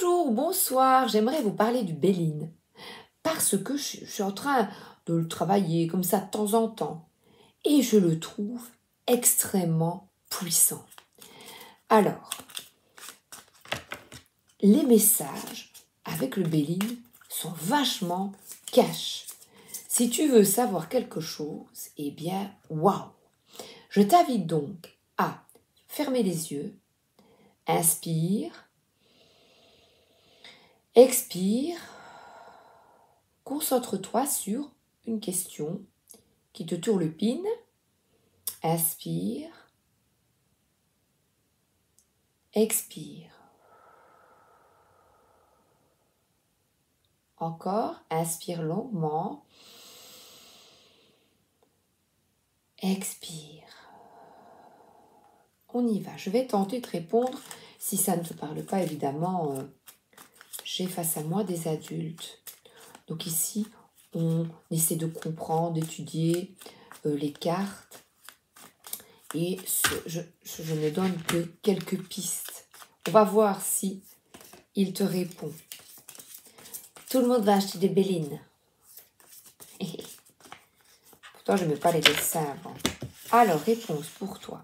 Bonjour, bonsoir, j'aimerais vous parler du Béline parce que je suis en train de le travailler comme ça de temps en temps et je le trouve extrêmement puissant. Alors, les messages avec le Béline sont vachement cash. Si tu veux savoir quelque chose, eh bien, waouh! Je t'invite donc à fermer les yeux, inspire, expire, concentre-toi sur une question qui te turlupine. Inspire, expire. Encore, inspire longuement, expire. On y va. Je vais tenter de répondre. Si ça ne te parle pas, évidemment, j'ai face à moi des adultes. Donc ici, on essaie de comprendre, d'étudier les cartes. Et je ne donne que quelques pistes. On va voir si il te répond. Tout le monde va acheter des bélines. Pourtant, je ne mets pas les dessins avant. Alors, réponse pour toi.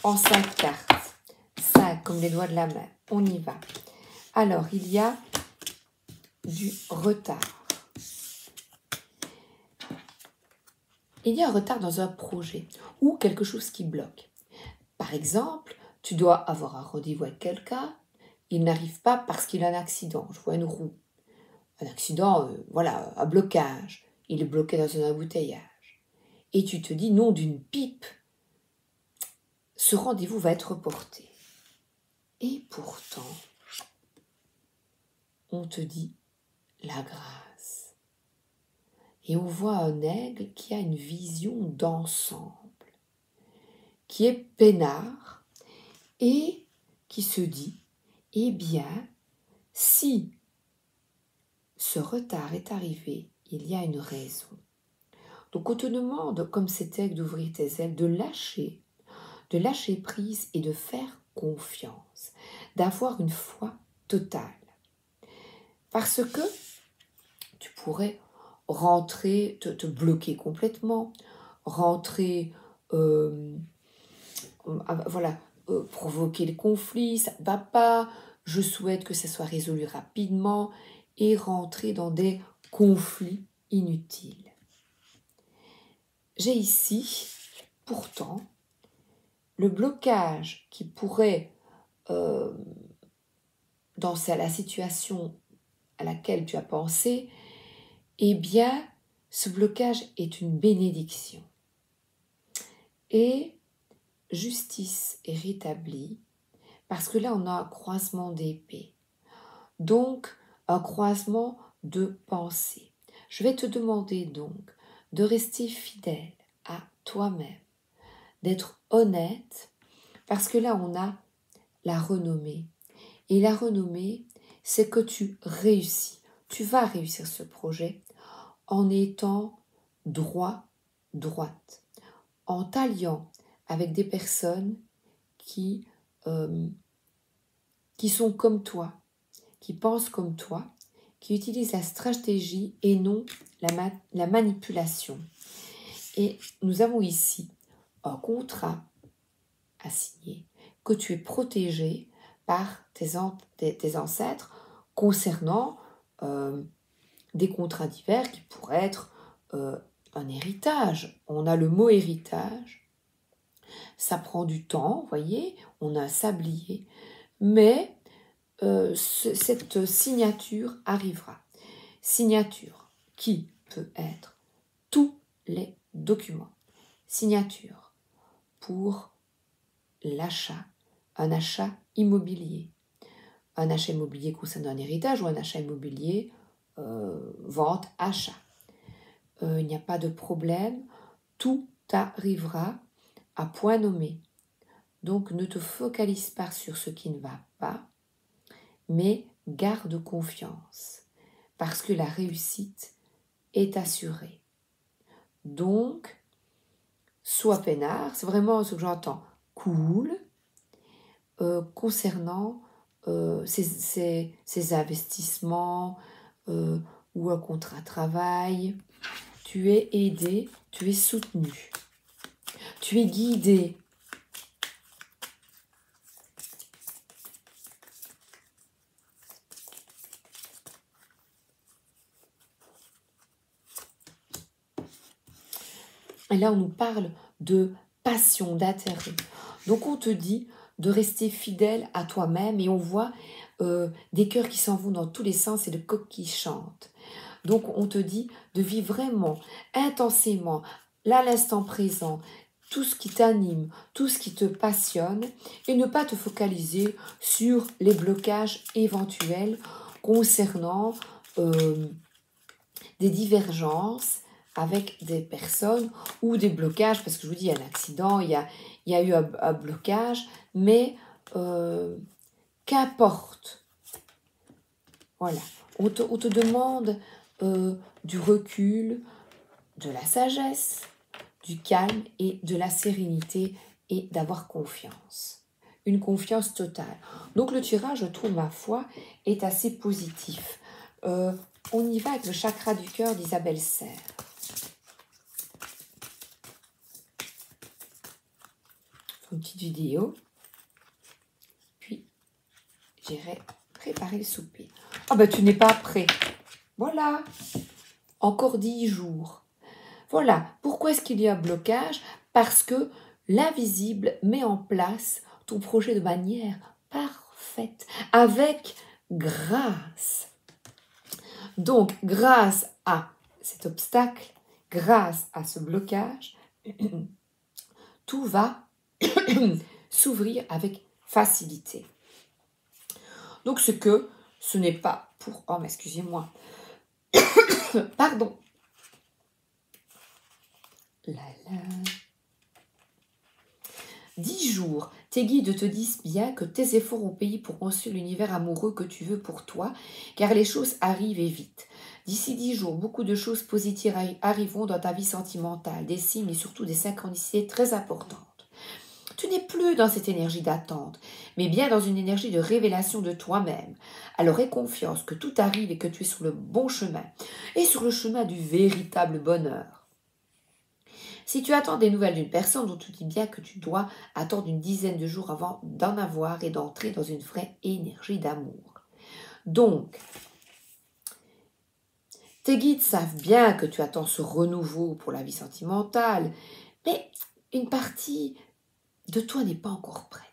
En 5 cartes. 5 comme les doigts de la main. On y va. Alors, il y a du retard. Il y a un retard dans un projet ou quelque chose qui bloque. Par exemple, tu dois avoir un rendez-vous avec quelqu'un. Il n'arrive pas parce qu'il a un accident. Je vois une roue. Un accident, voilà, un blocage. Il est bloqué dans un embouteillage. Et tu te dis, non d'une pipe, ce rendez-vous va être reporté. Et pourtant, on te dit la grâce. Et on voit un aigle qui a une vision d'ensemble, qui est peinard et qui se dit, eh bien, si ce retard est arrivé, il y a une raison. Donc on te demande, comme cet aigle, d'ouvrir tes ailes, de lâcher prise et de faire confiance, d'avoir une foi totale. Parce que tu pourrais rentrer, te bloquer complètement, rentrer, provoquer le conflit, ça ne va pas, je souhaite que ça soit résolu rapidement, et rentrer dans des conflits inutiles. J'ai ici, pourtant, le blocage qui pourrait, dans la situation à laquelle tu as pensé, eh bien, ce blocage est une bénédiction. Et justice est rétablie, parce que là, on a un croisement d'épées. Donc, un croisement de pensée. Je vais te demander donc de rester fidèle à toi-même, d'être honnête, parce que là, on a la renommée. Et la renommée, c'est que tu réussis. Tu vas réussir ce projet en étant droite, en t'alliant avec des personnes qui sont comme toi, qui pensent comme toi, qui utilisent la stratégie et non la manipulation. Et nous avons ici un contrat à signer, que tu es protégé par tes ancêtres concernant des contrats divers qui pourraient être un héritage. On a le mot héritage, ça prend du temps, vous voyez, on a un sablier, mais cette signature arrivera. Signature qui peut être tous les documents. Signature pour l'achat, un achat immobilier. Un achat immobilier concernant un héritage ou un achat immobilier vente, achat. Il n'y a pas de problème, tout arrivera à point nommé. Donc ne te focalise pas sur ce qui ne va pas, mais garde confiance, parce que la réussite est assurée. Donc, sois peinard, c'est vraiment ce que j'entends, cool, concernant ces investissements ou un contrat de travail. Tu es aidé, tu es soutenu, tu es guidé. Et là, on nous parle de passion, d'intérêt. Donc, on te dit de rester fidèle à toi-même et on voit des cœurs qui s'en vont dans tous les sens et de coqs qui chantent. Donc, on te dit de vivre vraiment, intensément, là, à l'instant présent, tout ce qui t'anime, tout ce qui te passionne et ne pas te focaliser sur les blocages éventuels concernant des divergences avec des personnes ou des blocages, parce que je vous dis, il y a un accident, il y a eu un blocage, mais qu'importe. Voilà. On te demande du recul, de la sagesse, du calme et de la sérénité et d'avoir confiance. Une confiance totale. Donc le tirage, je trouve, ma foi, est assez positif. On y va avec le chakra du cœur d'Isabelle Serre. Une petite vidéo. Puis, j'irai préparer le souper. Ah ben, tu n'es pas prêt. Voilà. Encore 10 jours. Voilà. Pourquoi est-ce qu'il y a un blocage? Parce que l'invisible met en place ton projet de manière parfaite, avec grâce. Donc, grâce à cet obstacle, grâce à ce blocage, tout va s'ouvrir avec facilité. Donc, ce n'est pas pour... Oh, mais excusez-moi. Pardon. Là, là. 10 jours, tes guides te disent bien que tes efforts ont payé pour construire l'univers amoureux que tu veux pour toi, car les choses arrivent et vite. D'ici 10 jours, beaucoup de choses positives arriveront dans ta vie sentimentale, des signes et surtout des synchronicités très importantes. Tu n'es plus dans cette énergie d'attente, mais bien dans une énergie de révélation de toi-même. Alors aie confiance que tout arrive et que tu es sur le bon chemin, et sur le chemin du véritable bonheur. Si tu attends des nouvelles d'une personne, on te dit bien que tu dois attendre une dizaine de jours avant d'en avoir et d'entrer dans une vraie énergie d'amour. Donc, tes guides savent bien que tu attends ce renouveau pour la vie sentimentale, mais une partie de toi n'est pas encore prête.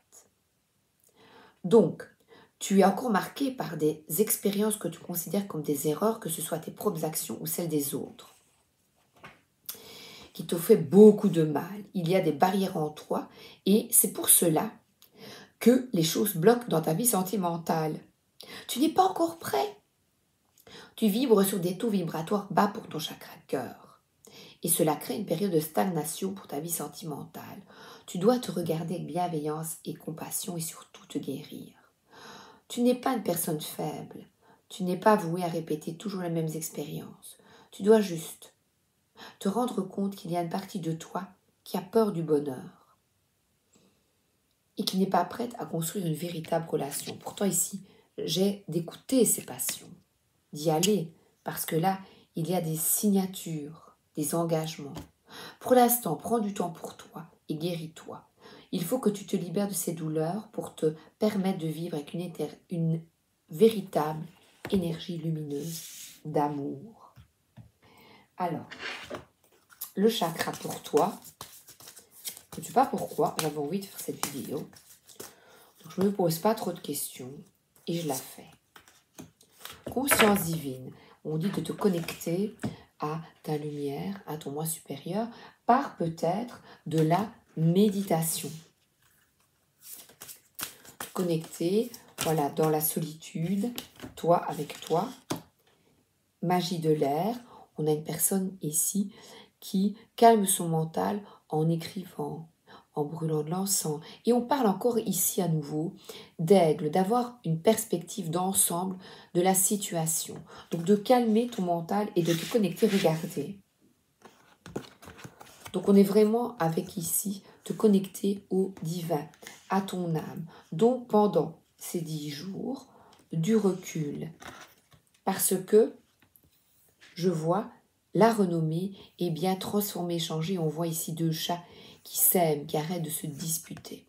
Donc, tu es encore marqué par des expériences que tu considères comme des erreurs, que ce soit tes propres actions ou celles des autres, qui t'ont fait beaucoup de mal. Il y a des barrières en toi et c'est pour cela que les choses bloquent dans ta vie sentimentale. Tu n'es pas encore prêt. Tu vibres sur des taux vibratoires bas pour ton chakra cœur. Et cela crée une période de stagnation pour ta vie sentimentale. Tu dois te regarder avec bienveillance et compassion et surtout te guérir. Tu n'es pas une personne faible. Tu n'es pas voué à répéter toujours les mêmes expériences. Tu dois juste te rendre compte qu'il y a une partie de toi qui a peur du bonheur et qui n'est pas prête à construire une véritable relation. Pourtant ici, j'ai d'écouter ces passions, d'y aller, parce que là, il y a des signatures, des engagements. Pour l'instant, prends du temps pour toi et guéris-toi. Il faut que tu te libères de ces douleurs pour te permettre de vivre avec une véritable énergie lumineuse d'amour. Alors, le chakra pour toi, je ne sais pas pourquoi, j'avais envie de faire cette vidéo. Donc, je ne me pose pas trop de questions et je la fais. Conscience divine, on dit de te connecter à ta lumière, à ton moi supérieur, par peut-être de la méditation. Connecter, voilà, dans la solitude, toi avec toi. Magie de l'air, on a une personne ici qui calme son mental en écrivant, en brûlant de l'encens. Et on parle encore ici à nouveau d'aigle, d'avoir une perspective d'ensemble de la situation. Donc de calmer ton mental et de te connecter, regardez. Donc on est vraiment avec ici, te connecter au divin, à ton âme. Donc pendant ces 10 jours, du recul. Parce que je vois la renommée est bien transformée, changée. On voit ici 2 chats qui s'aiment, qui arrêtent de se disputer.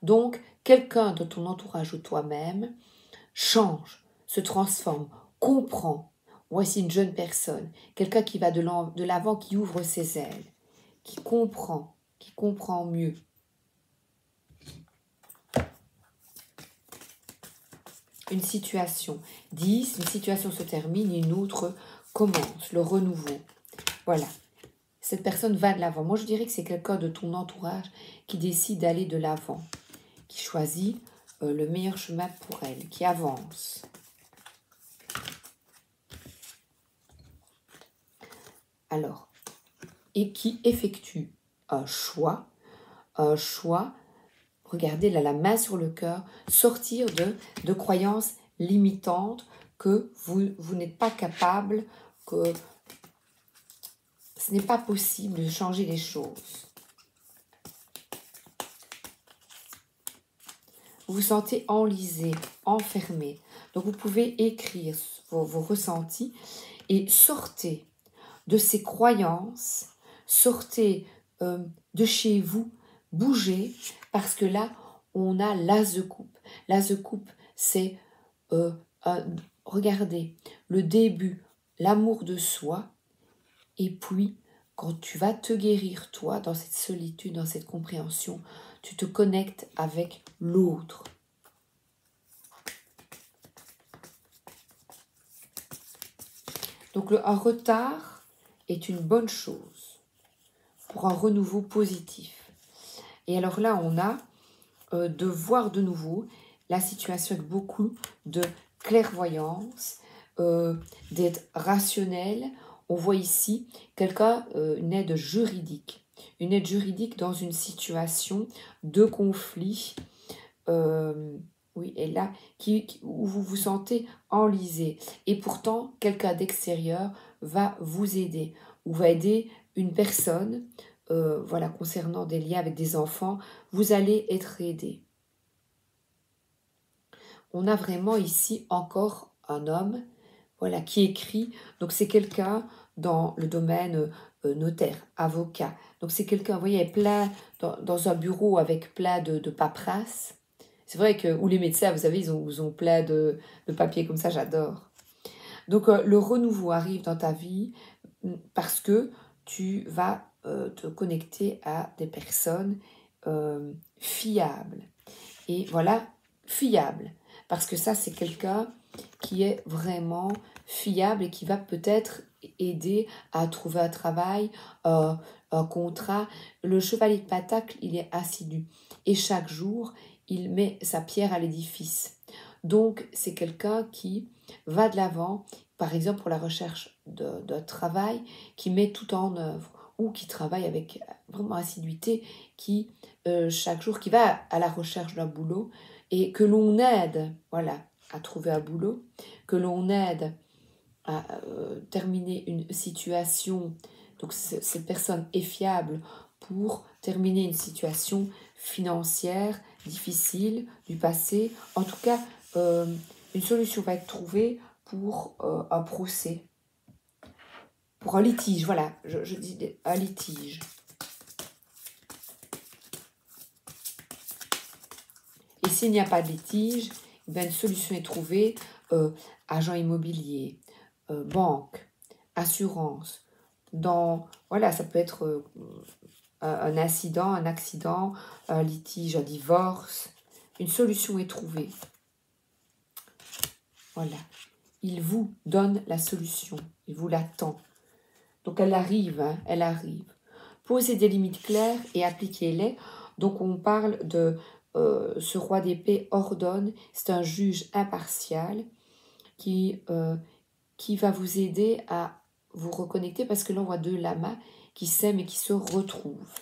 Donc, quelqu'un de ton entourage ou toi-même change, se transforme, comprend. Voici une jeune personne, quelqu'un qui va de l'avant, qui ouvre ses ailes, qui comprend mieux. Une situation 10, une situation se termine, une autre commence, le renouveau. Voilà. Cette personne va de l'avant. Moi, je dirais que c'est quelqu'un de ton entourage qui décide d'aller de l'avant, qui choisit le meilleur chemin pour elle, qui avance. Alors, et qui effectue un choix, regardez là, la main sur le cœur, sortir de croyances limitantes que vous n'êtes pas capable, que ce n'est pas possible de changer les choses. Vous vous sentez enlisé, enfermé. Donc vous pouvez écrire vos ressentis et sortez de ces croyances, sortez de chez vous, bougez, parce que là, on a l'as de coupe. L'as de coupe, c'est, regardez, le début, l'amour de soi, et puis, quand tu vas te guérir, toi, dans cette solitude, dans cette compréhension, tu te connectes avec l'autre. Donc, un retard est une bonne chose pour un renouveau positif. Et alors là, on a de voir de nouveau la situation avec beaucoup de clairvoyance, d'être rationnel. On voit ici quelqu'un, une aide juridique. Une aide juridique dans une situation de conflit. Oui, et là, où vous vous sentez enlisé. Et pourtant, quelqu'un d'extérieur va vous aider. Ou va aider une personne, voilà, concernant des liens avec des enfants. Vous allez être aidé. On a vraiment ici encore un homme, voilà, qui écrit. Donc c'est quelqu'un dans le domaine notaire, avocat. Donc c'est quelqu'un, vous voyez, plein dans un bureau avec plein de paperasse. C'est vrai que, ou les médecins, vous savez, ils ont plein de papiers comme ça, j'adore. Donc le renouveau arrive dans ta vie parce que tu vas te connecter à des personnes fiables. Et voilà, fiables. Parce que ça, c'est quelqu'un qui est vraiment fiable et qui va peut-être aider à trouver un travail, un contrat. Le chevalier de Pentacle, il est assidu. Et chaque jour, il met sa pierre à l'édifice. Donc, c'est quelqu'un qui va de l'avant, par exemple pour la recherche d'un travail, qui met tout en œuvre ou qui travaille avec vraiment assiduité, qui chaque jour, qui va à la recherche d'un boulot et que l'on aide, voilà, à trouver un boulot, que l'on aide à terminer une situation. Donc cette personne est fiable pour terminer une situation financière difficile du passé. En tout cas, une solution va être trouvée pour un procès, pour un litige, voilà, je dis un litige. Et s'il n'y a pas de litige, une solution est trouvée, agent immobilier, banque, assurance. Voilà, ça peut être un accident, un litige, un divorce. Une solution est trouvée. Voilà. Il vous donne la solution. Il vous l'attend. Donc elle arrive, hein, elle arrive. Posez des limites claires et appliquez-les. Donc on parle de ce roi d'épée ordonne. C'est un juge impartial qui va vous aider à vous reconnecter parce que l'on voit 2 lamas qui s'aiment et qui se retrouvent.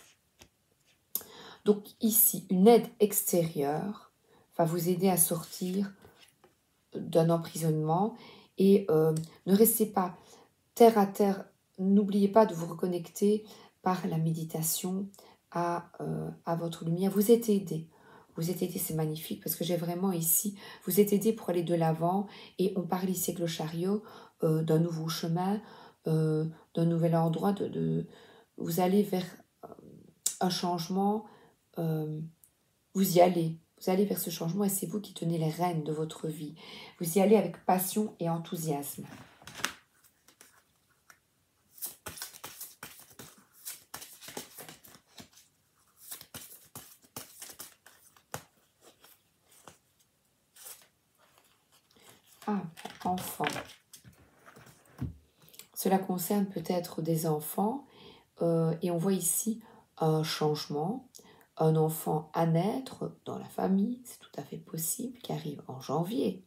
Donc ici, une aide extérieure va vous aider à sortir d'un emprisonnement et ne restez pas terre à terre. N'oubliez pas de vous reconnecter par la méditation à votre lumière. Vous êtes aidé. Vous êtes aidé, c'est magnifique parce que j'ai vraiment ici, vous êtes aidé pour aller de l'avant et on parle ici avec le chariot d'un nouveau chemin, d'un nouvel endroit. Vous allez vers un changement, vous y allez. Vous allez vers ce changement et c'est vous qui tenez les rênes de votre vie. Vous y allez avec passion et enthousiasme. Ah, enfant. Cela concerne peut-être des enfants et on voit ici un changement, un enfant à naître dans la famille, c'est tout à fait possible, qui arrive en janvier.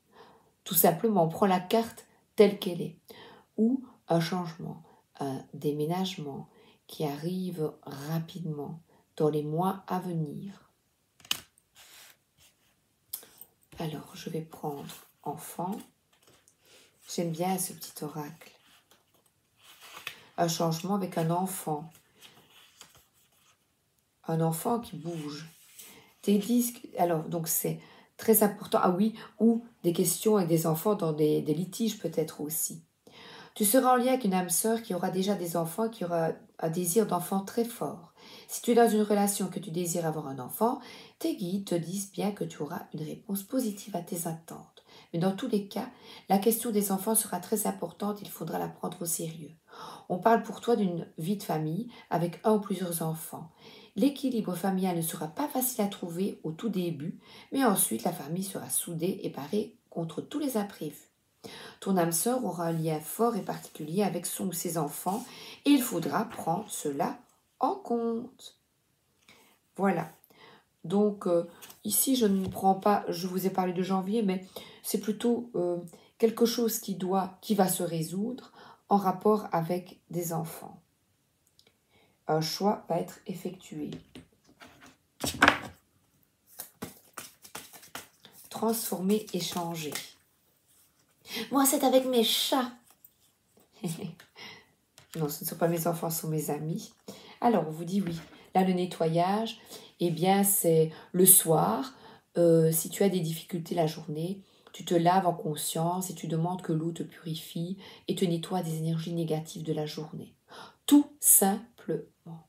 Tout simplement, on prend la carte telle qu'elle est. Ou un changement, un déménagement qui arrive rapidement dans les mois à venir. Alors, je vais prendre enfant. J'aime bien ce petit oracle. Un changement avec un enfant. Un enfant qui bouge. Des disques, alors, donc c'est très important. Ah oui, ou des questions avec des enfants dans des litiges peut-être aussi. Tu seras en lien avec une âme sœur qui aura déjà des enfants, qui aura un désir d'enfant très fort. Si tu es dans une relation que tu désires avoir un enfant, tes guides te disent bien que tu auras une réponse positive à tes attentes. Mais dans tous les cas, la question des enfants sera très importante, il faudra la prendre au sérieux. On parle pour toi d'une vie de famille avec un ou plusieurs enfants. L'équilibre familial ne sera pas facile à trouver au tout début, mais ensuite la famille sera soudée et parée contre tous les imprévus. Ton âme sœur aura un lien fort et particulier avec son ou ses enfants et il faudra prendre cela en compte. Voilà. Donc ici, je ne prends pas, je vous ai parlé de janvier, mais c'est plutôt quelque chose qui va se résoudre en rapport avec des enfants. Un choix va être effectué. Transformer et changer. Moi, c'est avec mes chats. Non, ce ne sont pas mes enfants, ce sont mes amis. Alors, on vous dit oui. Là, le nettoyage, eh bien, c'est le soir. Si tu as des difficultés la journée, tu te laves en conscience et tu demandes que l'eau te purifie et te nettoie des énergies négatives de la journée. Tout simplement.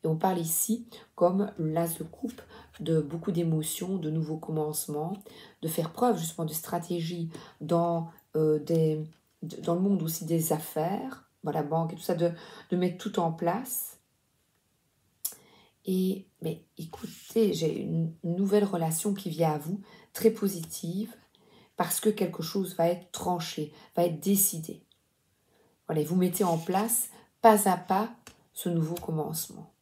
Et on parle ici, comme l'as de coupe, de beaucoup d'émotions, de nouveaux commencements, de faire preuve justement de stratégie dans dans le monde aussi des affaires, dans la banque et tout ça, de mettre tout en place. Et mais écoutez, j'ai une nouvelle relation qui vient à vous, très positive, parce que quelque chose va être tranché, va être décidé. Voilà, vous mettez en place, pas à pas, ce nouveau commencement.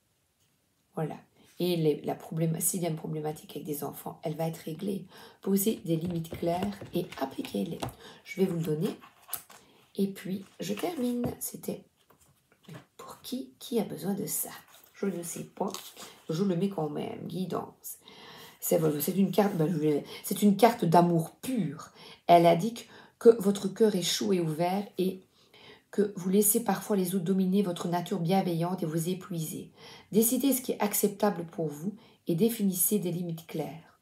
Voilà. Et s'il y a une problématique avec des enfants, elle va être réglée. Posez des limites claires et appliquez-les. Je vais vous le donner. Et puis, je termine. C'était pour qui a besoin de ça? Je ne sais pas. Je le mets quand même. Guidance. C'est une carte, c'est une carte d'amour pur. Elle indique que votre cœur est chaud et ouvert et que vous laissez parfois les autres dominer votre nature bienveillante et vous épuiser. Décidez ce qui est acceptable pour vous et définissez des limites claires.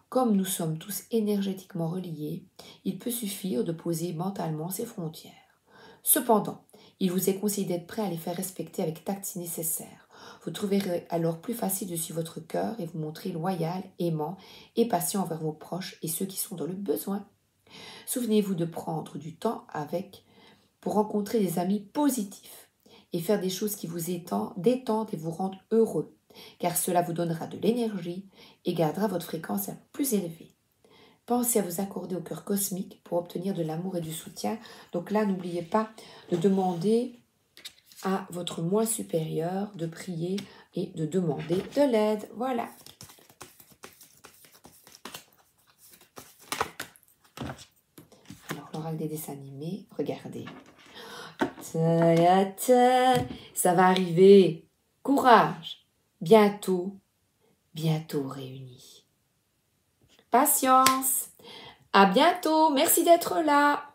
Comme nous sommes tous énergétiquement reliés, il peut suffire de poser mentalement ces frontières. Cependant, il vous est conseillé d'être prêt à les faire respecter avec tact si nécessaire. Vous trouverez alors plus facile de suivre votre cœur et vous montrer loyal, aimant et patient envers vos proches et ceux qui sont dans le besoin. Souvenez-vous de prendre du temps pour rencontrer des amis positifs et faire des choses qui vous détendent et vous rendent heureux, car cela vous donnera de l'énergie et gardera votre fréquence la plus élevée. Pensez à vous accorder au cœur cosmique pour obtenir de l'amour et du soutien. Donc là, n'oubliez pas de demander à votre moi supérieur de prier et de demander de l'aide. Voilà. Alors, l'oracle des dessins animés, regardez. Ça va arriver. Courage. Bientôt, bientôt réunis. Patience. À bientôt. Merci d'être là.